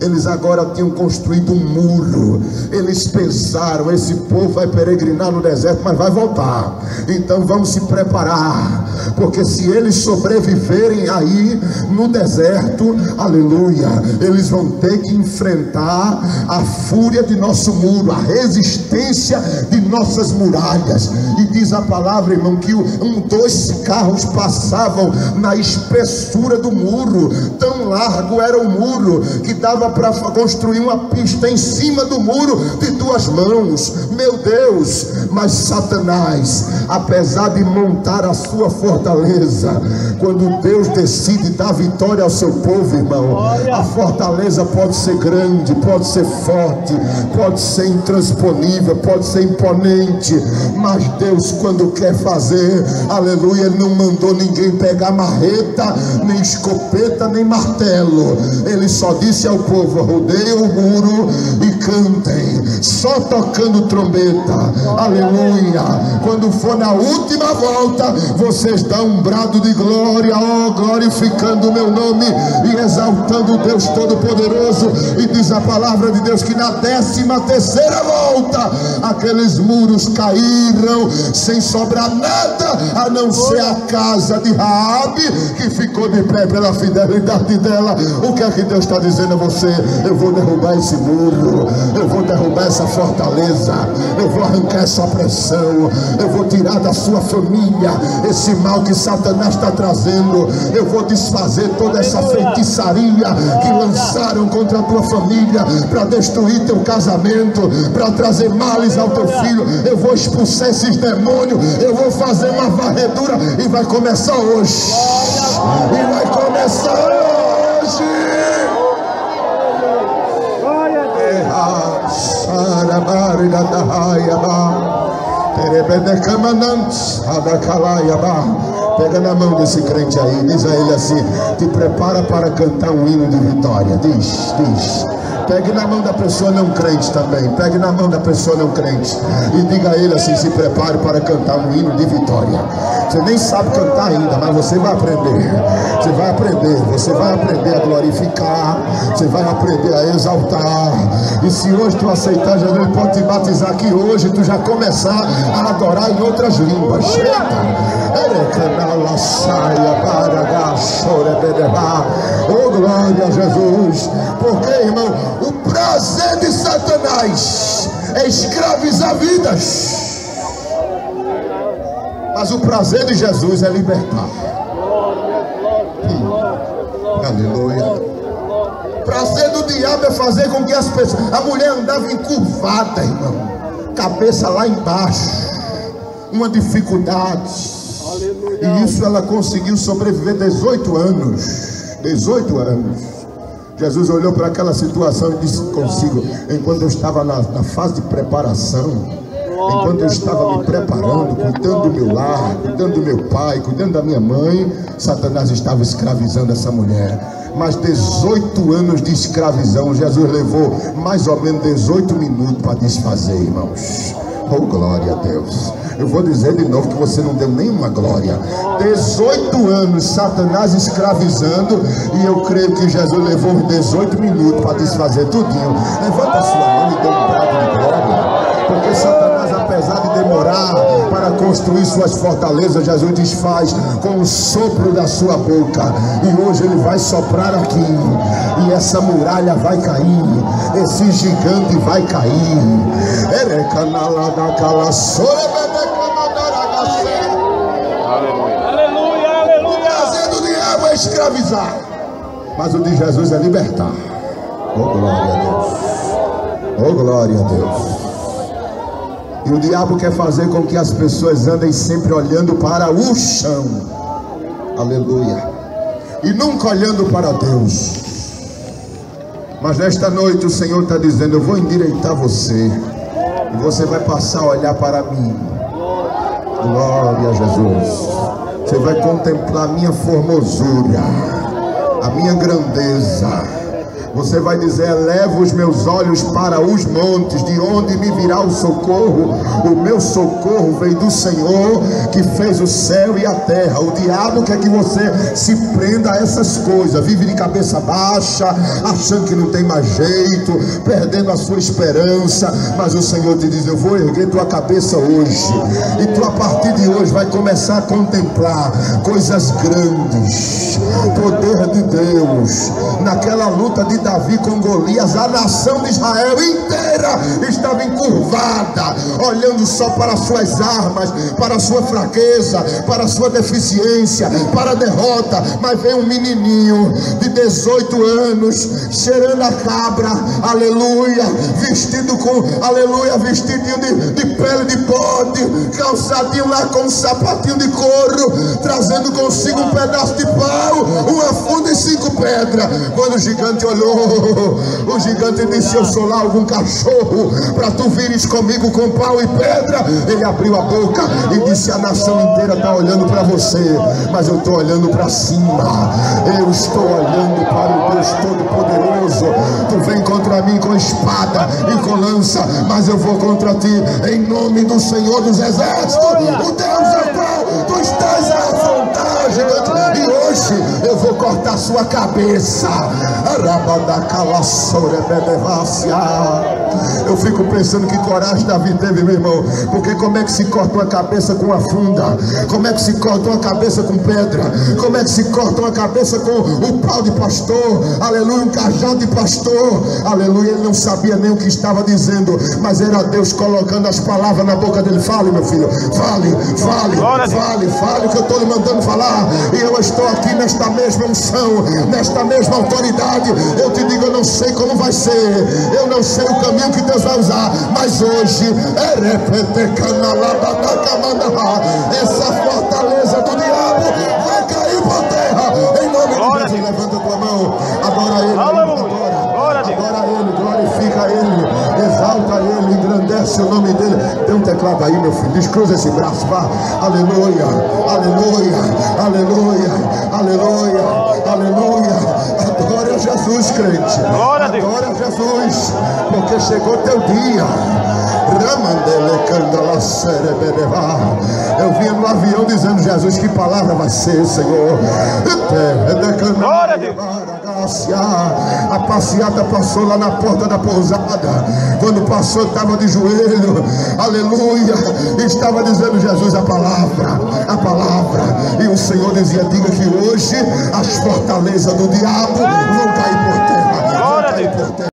Eles agora tinham construído um muro. Eles pensaram: esse povo vai peregrinar no deserto, mas vai voltar, então vamos se preparar, porque se eles sobreviverem aí no deserto, aleluia, eles vão ter que enfrentar a fúria de nosso muro, a resistência de nossas muralhas. E diz a palavra, irmão, que 2 carros passavam na espessura do muro. Tão largo era o muro que dava para construir uma pista em cima do muro de 2 mãos. Meu Deus! Mas Satanás, apesar de montar a sua fortaleza, quando Deus decide dar vitória ao seu povo, irmão, a fortaleza pode ser grande, pode ser forte, pode ser intransponível, pode ser imponente, mas Deus, quando quer fazer, aleluia, Ele não mandou ninguém pegar marreta, nem escopeta, nem martelo. Ele só disse ao povo: rodeiem o muro e cantem, só tocando trombeta, aleluia. Quando for na última volta, vocês dão um brado de glória, glorificando o meu nome e exaltando o Deus Todo-Poderoso. E diz a palavra de Deus que na 13ª volta, aqueles muros caíram sem sobrar nada, a não ser a casa de Raabe, que ficou de pé pela fidelidade dela. O que é que Deus está dizendo a você? Eu vou derrubar esse muro, eu vou derrubar essa fortaleza, eu vou arrancar essa pressão, eu vou tirar da sua família esse mal que Satanás está trazendo, eu vou desfazer toda essa feitiçaria que lançaram contra a tua família para destruir teu casamento, para trazer males ao teu filho. Eu vou expulsar esses demônios, eu vou fazer uma varredura, e vai começar hoje, e vai começar hoje. Pega na mão desse crente aí, diz a ele assim: te prepara para cantar um hino de vitória. Diz. Pegue na mão da pessoa não crente também. Pegue na mão da pessoa não crente e diga a ele assim: se prepare para cantar um hino de vitória. Você nem sabe cantar ainda, mas você vai aprender. Você vai aprender. Você vai aprender a glorificar. Você vai aprender a exaltar. E se hoje tu aceitar Jesus, Ele pode te batizar aqui hoje, tu já começar a adorar em outras línguas. Oh, glória a Jesus. Porque, irmão, o prazer de Satanás é escravizar vidas, mas o prazer de Jesus é libertar. Aleluia. O prazer do diabo é fazer com que as pessoas... A mulher andava encurvada, irmão, cabeça lá embaixo, uma dificuldade. E isso ela conseguiu sobreviver 18 anos. 18 anos. Jesus olhou para aquela situação e disse consigo: enquanto eu estava na fase de preparação, enquanto eu estava me preparando, cuidando do meu lar, cuidando do meu pai, cuidando da minha mãe, Satanás estava escravizando essa mulher. Mas 18 anos de escravidão, Jesus levou mais ou menos 18 minutos para desfazer, irmãos. Oh, glória a Deus. Eu vou dizer de novo que você não deu nenhuma glória. 18 anos Satanás escravizando, e eu creio que Jesus levou 18 minutos para desfazer tudinho. Levanta a sua mão e dê um brado de glória. Porque Satanás, apesar de demorar para construir suas fortalezas, Jesus desfaz com o sopro da sua boca. E hoje ele vai soprar aqui, e essa muralha vai cair, esse gigante vai cair. Aleluia, aleluia. O prazer do diabo é escravizar, mas o de Jesus é libertar. Oh, glória a Deus. Oh, glória a Deus. E o diabo quer fazer com que as pessoas andem sempre olhando para o chão. Aleluia. E nunca olhando para Deus. Mas nesta noite o Senhor está dizendo: eu vou endireitar você, e você vai passar a olhar para mim. Glória a Jesus. Você vai contemplar a minha formosura, a minha grandeza. Você vai dizer: elevo os meus olhos para os montes, de onde me virá o socorro? O meu socorro vem do Senhor, que fez o céu e a terra. O diabo quer que você se prenda a essas coisas, vive de cabeça baixa, achando que não tem mais jeito, perdendo a sua esperança. Mas o Senhor te diz: eu vou erguer tua cabeça hoje, e tu a partir de hoje vai começar a contemplar coisas grandes, o poder de Deus. Naquela luta de Davi com Golias, a nação de Israel inteira estava encurvada, olhando só para suas armas, para a sua fraqueza, para a sua deficiência, para a derrota. Mas vem um menininho de 18 anos, cheirando a cabra, aleluia, vestido com, aleluia, vestidinho de pele de bode, calçadinho lá com um sapatinho de couro, trazendo consigo um pedaço de pau, uma funda e 5 pedras. Quando o gigante olhou, o gigante disse: eu sou lá algum cachorro para tu vires comigo com pau e pedra? Ele abriu a boca e disse: a nação inteira está olhando para você, mas eu estou olhando para cima. Eu estou olhando para o Deus Todo-Poderoso. Tu vem contra mim com espada e com lança, mas eu vou contra ti em nome do Senhor dos Exércitos, o Deus ao qual tu estás a afrontar, gigante. E hoje eu vou cortar sua cabeça. Eu fico pensando que coragem Davi teve, meu irmão. Porque como é que se corta uma cabeça com uma funda? Como é que se corta uma cabeça com pedra? Como é que se corta uma cabeça com o pau de pastor? Aleluia, um cajado de pastor. Aleluia, ele não sabia nem o que estava dizendo, mas era Deus colocando as palavras na boca dele. Fale, meu filho, fale, fale, fale, fale o que eu estou lhe mandando falar. E eu estou aqui nesta mesma unção, nesta mesma autoridade. Eu te digo, eu não sei como vai ser, eu não sei o caminho que Deus vai usar, mas hoje essa fortaleza do diabo vai cair por terra em nome de Jesus. Levanta tua mão, adora ele, adora ele, glorifica ele, exalta ele, engrandece o nome dele. Tem um teclado aí, meu filho, descruza esse braço, vá. Aleluia, aleluia, aleluia, aleluia, aleluia. Adora Jesus, crente, adora Jesus, porque chegou teu dia. Eu vinha no avião dizendo: Jesus, que palavra vai ser, Senhor? Glória a Deus. A passeata passou lá na porta da pousada. Quando passou, estava de joelho, aleluia, estava dizendo: Jesus, a palavra, a palavra. E o Senhor dizia: diga que hoje as fortalezas do diabo vão cair